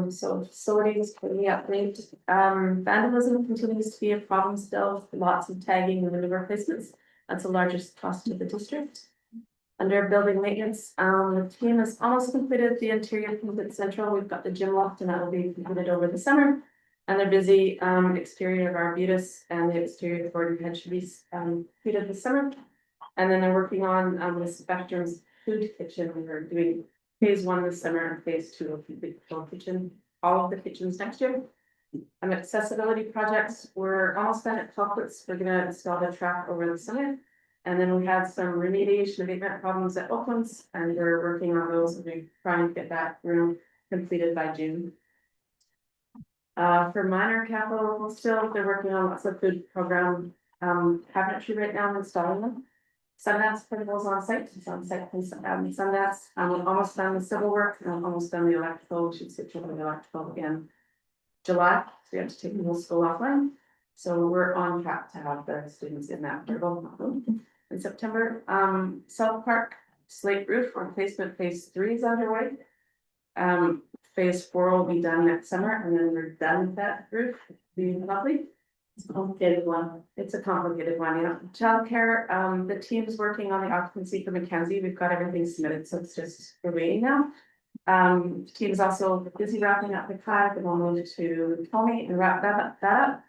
Speaker 10: So facilities for the update. Vandalism continues to be a problem still, lots of tagging and window replacements. That's the largest cost to the district. Under building maintenance, the team has almost completed the interior complete central. We've got the gym locked and that will be completed over the summer. And they're busy, exterior of our Arbutus and the exterior of Gordon Head should be completed this summer. And then they're working on the Spectrum's food kitchen. We're doing phase 1 this summer and phase 2 will complete the full kitchen, all of the kitchens next year. And accessibility projects, we're almost done at Chocolates. We're gonna install the track over the summer. And then we had some remediation abatement problems at Oaklands, and we're working on those and we're trying to get that room completed by June. For minor capital, still they're working on lots of food program cabinetry right now, installing them. Sundance portables on site, it's on site, Sundance, I'm almost done the civil work, and I'm almost done the electrical, should switch over to the electrical in July, so we have to take the whole school offline. So we're on track to have the students in that portable in September. South Park slate roof replacement phase 3 is underway. Phase 4 will be done next summer, and then we're done with that roof, be lovely. It's a complicated one. It's a complicated one, yeah. Childcare, the team's working on the occupancy for Mackenzie. We've got everything submitted, so it's just, we're waiting now. The team is also busy wrapping up the CAD, and we'll move to Tommy and wrap that up.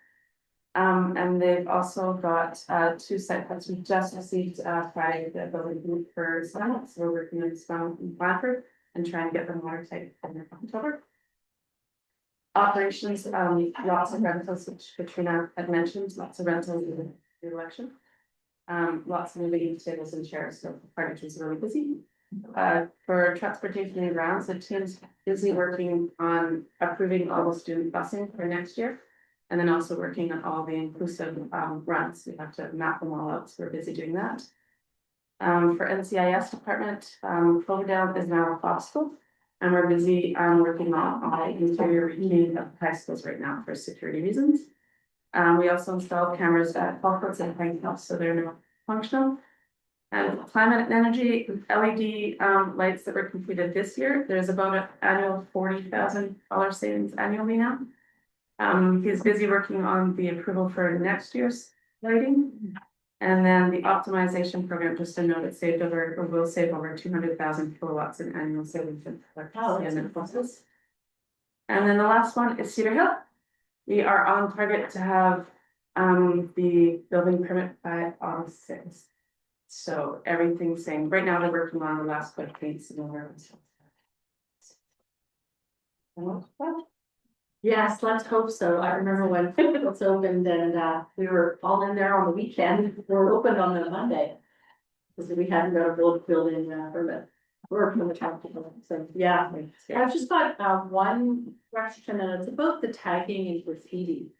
Speaker 10: And they've also got, 2 site cuts. We just received, Friday, the building group for Summit, so we're working on some in Bradford and trying to get them watertight in October. Operations, lots of rentals, which Katrina had mentioned, lots of rentals in the election. Lots of moving tables and chairs, so furniture is really busy. For transportation and grounds, the team's busy working on approving all the student busing for next year. And then also working on all the inclusive runs. We have to map them all out, so we're busy doing that. For NCIS department, Cloverdale is now possible. And we're busy working on all the interior routine of high schools right now for security reasons. We also installed cameras at Falklands and Frankhouse, so they're now functional. And climate and energy LED lights that were completed this year, there's about an annual $40,000 savings annually now. He's busy working on the approval for next year's lighting. And then the optimization program, just to note, it saved over, or will save over 200,000 kilowatts in annual savings in electricity and in process. And then the last one is Cedar Hill. We are on target to have the building permit by August 6th. So everything's saying, right now they're working on the last quick paints and over.
Speaker 1: Yes, let's hope so. I remember when it was opened and we were all in there on the weekend. We're open on the Monday. Because we hadn't got a building permit. Or from the town. So, yeah. I've just got one question, and it's about the tagging and graffiti.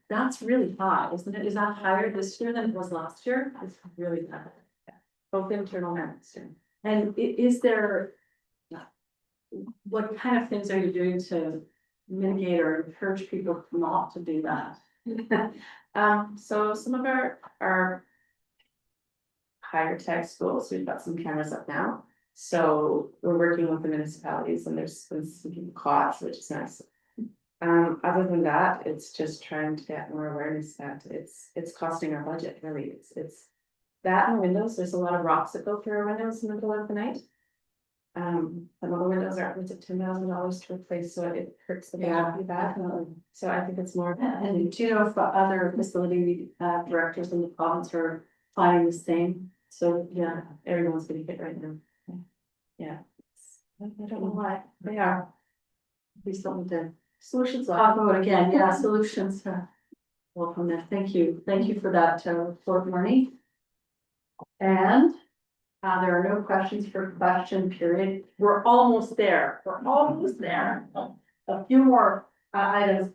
Speaker 1: That's really high, isn't it? Is that higher this year than it was last year? It's really high. Both internal and external. And is there, what kind of things are you doing to mitigate or encourage people not to do that?
Speaker 10: So some of our higher tech schools, we've got some cameras up now. So we're working with the municipalities, and there's some people caught, which is nice. Other than that, it's just trying to get more awareness that it's costing our budget, really. It's that and windows. There's a lot of rocks that go through our windows in the middle of the night. Some of the windows are upwards of $10,000 to replace, so it hurts the budget pretty bad. So I think it's more.
Speaker 1: And do you know if other facility directors in the province are finding the same? So yeah,
Speaker 10: Everyone's getting hit right now. Yeah.
Speaker 1: I don't know why they are. Be something to
Speaker 10: Solutions.
Speaker 1: talk about again. Yeah, solutions. Welcome there. Thank you for that report, Marnie. And there are no questions for question period. We're almost there. A few more items.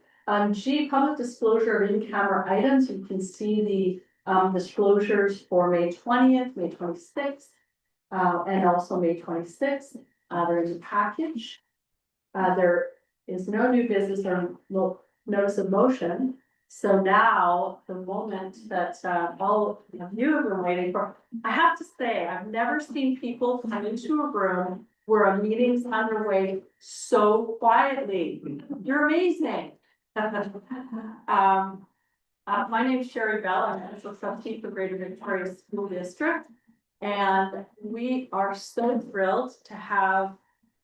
Speaker 1: G, public disclosure of in-camera items. You can see the disclosures for May 20th, May 26th, and also May 26th. There is a package. There is no new business or notice of motion. So now, the moment that all of you have been waiting for, I have to say, I've never seen people come into a room where a meeting's underway so quietly. You're amazing. My name is Sherry Bell. I'm the trustee for Greater Victoria School District. And we are so thrilled to have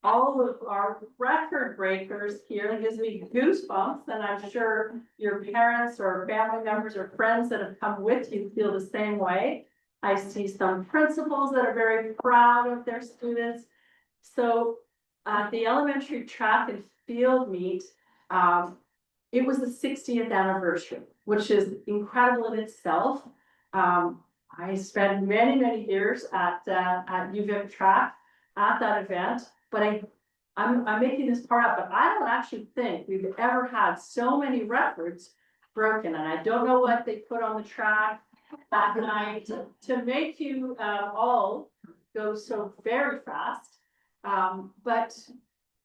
Speaker 1: all of our record breakers here. It gives me goosebumps, and I'm sure your parents or family members or friends that have come with you feel the same way. I see some principals that are very proud of their students. So the elementary track and field meet, it was the 60th anniversary, which is incredible in itself. I spent many years at UVic track at that event, but I'm making this part up, but I don't actually think we've ever had so many records broken, and I don't know what they put on the track that night to make you, all go so very fast. But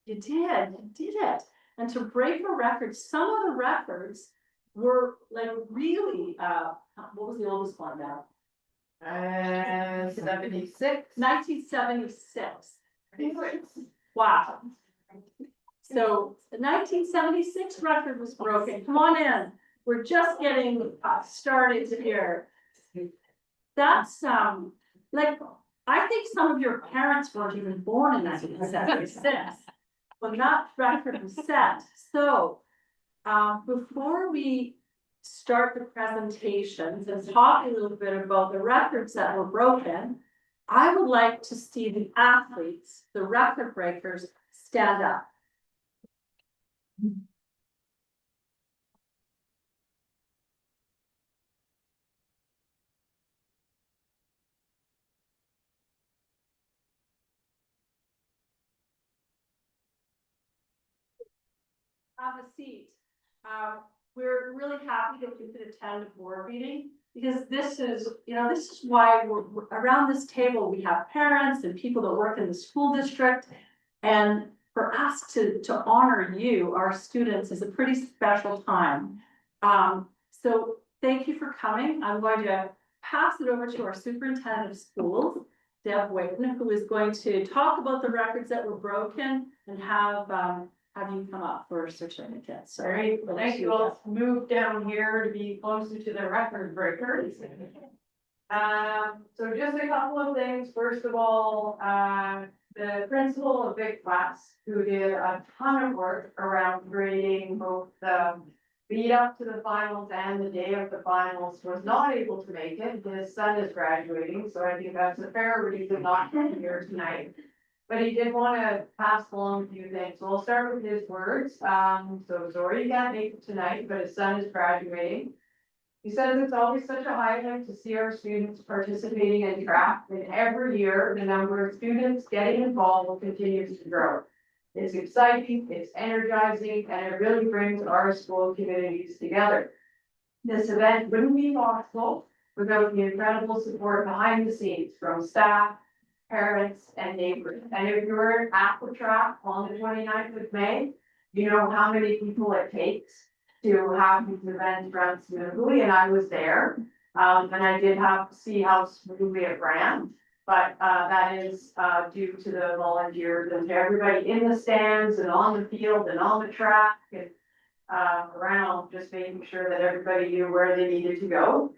Speaker 1: you did it. And to break a record, some of the records were like really, what was the oldest one now?
Speaker 9: 76.
Speaker 1: 1976. Wow. So the 1976 record was broken. Come on in. We're just getting started here. That's, like, I think some of your parents weren't even born in 1976 when that record was set. So, before we start the presentations and talk a little bit about the records that were broken, I would like to see the athletes, the record breakers, stand up. Have a seat. We're really happy that you could attend a board meeting, because this is, this is why we're around this table, we have parents and people that work in the school district. And for us to honor you, our students, is a pretty special time. So thank you for coming. I'm going to pass it over to our superintendent of schools, Deb Wayton, who is going to talk about the records that were broken and have you come up for certificates. So,
Speaker 9: Great, thank you. Let's move down here to be closer to the record breakers. So just a couple of things. First of all, the principal of Big Class, who did a ton of work around creating both the lead up to the finals and the day of the finals, was not able to make it. His son is graduating, so I think that's a fair reason not to be here tonight. But he did want to pass along a few things. So we'll start with his words. So sorry you can't make it tonight, but his son is graduating. He says it's always such a highlight to see our students participating in track, and every year the number of students getting involved continues to grow. It's exciting, it's energizing, and it really brings our school communities together. This event wouldn't be possible without the incredible support behind the scenes from staff, parents, and neighbors. And if you were at the track on the 29th of May, you know how many people it takes to have these events run smoothly, and I was there. And I did have to see how smoothly it ran, but that is due to the volunteers and to everybody in the stands and on the field and on the track and around, just making sure that everybody knew where they needed to go.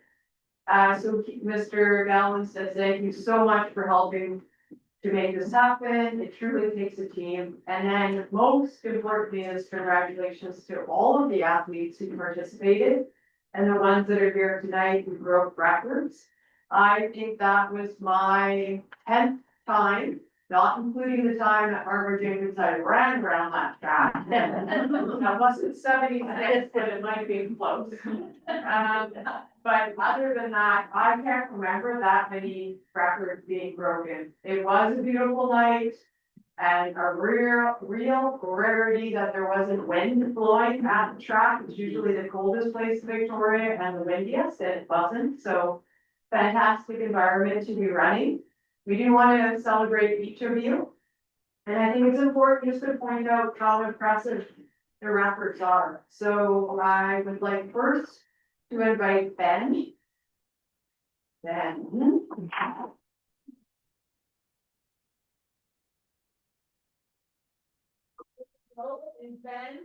Speaker 9: So Mr. Gallon says, thank you so much for helping to make this happen. It truly takes a team. And then most importantly is congratulations to all of the athletes who participated and the ones that are here tonight who broke records. I think that was my 10th time, not including the time that Barbara Jenkins I ran around that track. I wasn't 76, but it might have been close. But other than that, I can't remember that many records being broken. It was a beautiful night and a real rarity that there wasn't wind blowing at the track. It's usually the coldest place in Victoria and the windiest, and it wasn't. So fantastic environment to be running. We do want to celebrate each of you. And I think it's important just to point out how impressive the records are. So I would like first to invite Ben. Ben. And Ben,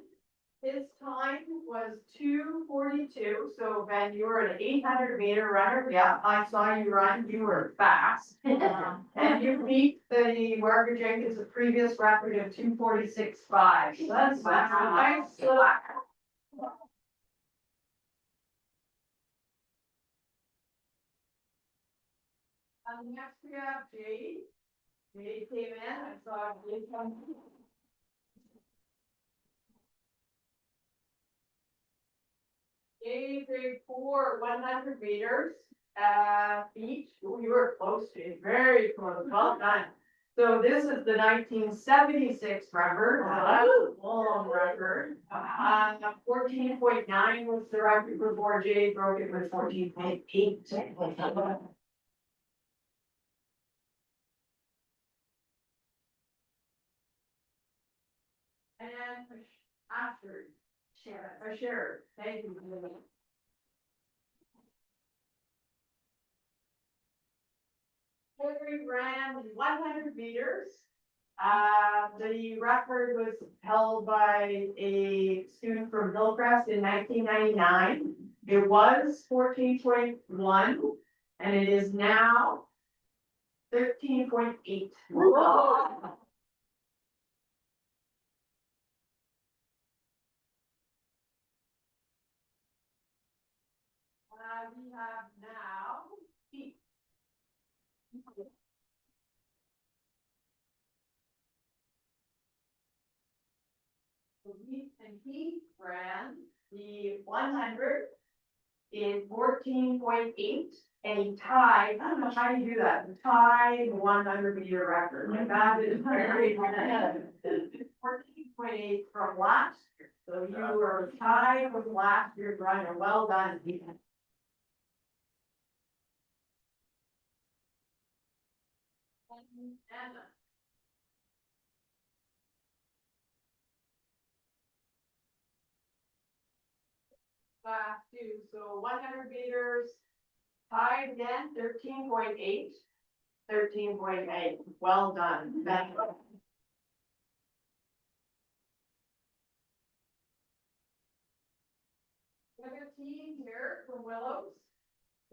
Speaker 9: his time was 2:42. So Ben, you were an 800-meter runner. Yeah, I saw you run. You were fast. And you beat the Barbara Jenkins' previous record of 2:46.5. So that's nice. Next we have Jade. Jade came in. I saw Jade come. Jade, grade 4, 100 meters. Beach. You were close to it. Very close. Well done. So this is the 1976 record, long record. 14.9 was the record before Jay broke it with 14.8. And after, share, thank you. Hillary ran 100 meters. The record was held by a student from Hillcrest in 1999. It was 14.1 and it is now 13.8. We have now Pete. He ran the 100 in 14.8 and he tied, I don't know how you do that, tied the 100-meter record. Like that is very 14.8 from last year. So you were tied with last year's runner. Well done, Ethan. Anna. Class 2, so 100 meters, tied again, 13.8. 13.8, well done. That's we have a team here from Willows.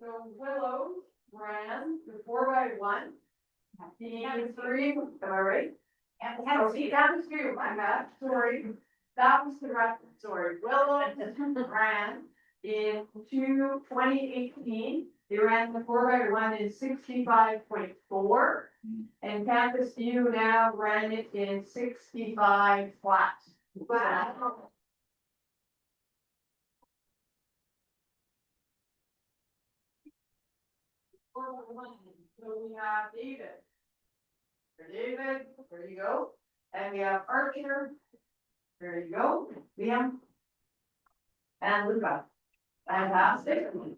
Speaker 9: So Willows ran the 4x1. The 3, am I right? Oh, see, that was you, my bad, sorry. That was the record, sorry. Willows ran in 2018. They ran the 4x1 in 65.4. And Campus View now ran it in 65 flat. Wow. So we have David. David, there you go. And we have Archer. There you go. Liam. And Luca. Fantastic. Couple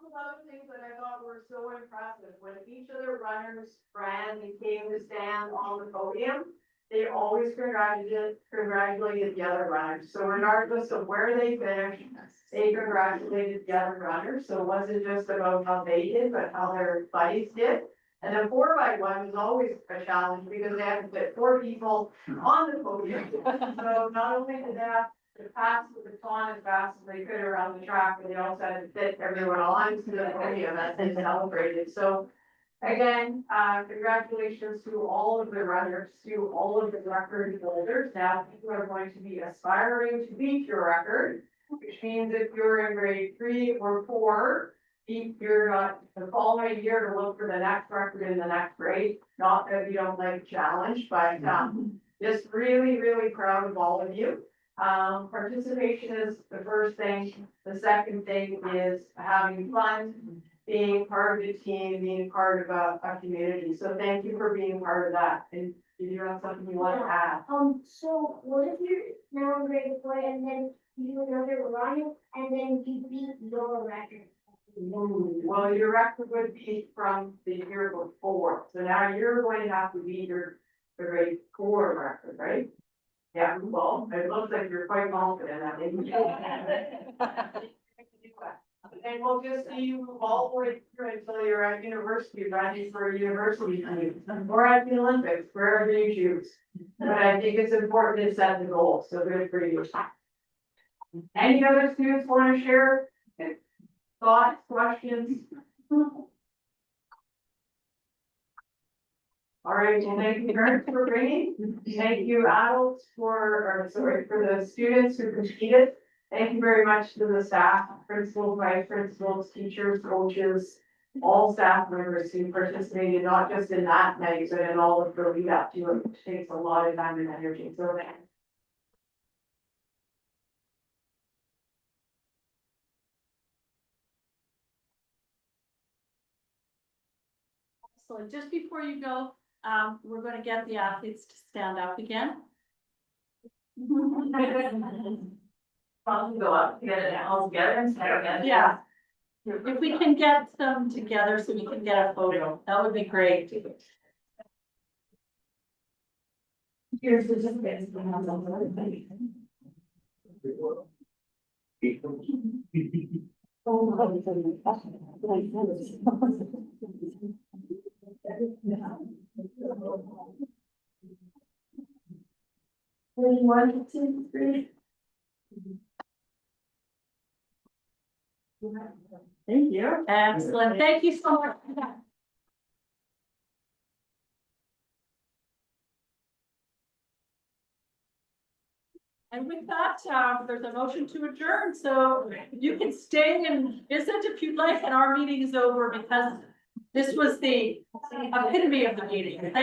Speaker 9: of other things that I thought were so impressive, when each of the runners ran and came to stand on the podium, they always congratulated the other runners. So regardless of where they finished, they congratulated the other runners. So it wasn't just about how they did, but how their buddies did. And then 4x1 was always a challenge because they had to fit 4 people on the podium. So not only did they have to pass the baton as fast as they could around the track, but they also had to fit everyone on to the podium as they celebrated. So again, congratulations to all of the runners, to all of the record holders. Now, people are going to be aspiring to beat your record, which means if you're in grade 3 or 4, you're the following year to look for the next record in the next grade. Not that we don't like challenge, but just really, really proud of all of you. Participation is the first thing. The second thing is having fun, being part of the team, being part of a community. So thank you for being part of that. And do you have something you want to add?
Speaker 12: So what if you're now in grade 4 and then you do another run and then you beat your record?
Speaker 9: Well, your record would be from the year before. So now you're going to have to beat your grade 4 record, right? Yeah, well, it looks like you're quite confident that maybe. And we'll just see you all the way through until you're at university, running for a university team, or at the Olympics, wherever you choose. But I think it's important to set the goal, so good for you. Any other students want to share thoughts, questions? All right, well, thank you parents for bringing. Thank you adults for the students who competed. Thank you very much to the staff, principals, vice principals, teachers, coaches, all staff members who participated, not just in that night, but in all of the lead up to it, which takes a lot of time and energy. So
Speaker 1: So just before you go, we're gonna get the athletes to stand up again.
Speaker 8: Probably go up together all together and start again.
Speaker 1: Yeah. If we can get them together so we can get a photo, that would be great.
Speaker 8: Here's the difference.
Speaker 1: Thank you. Excellent. Thank you so much. And with that, there's a motion to adjourn, so you can stay and visit if you'd like, and our meeting is over because this was the epitome of the meeting.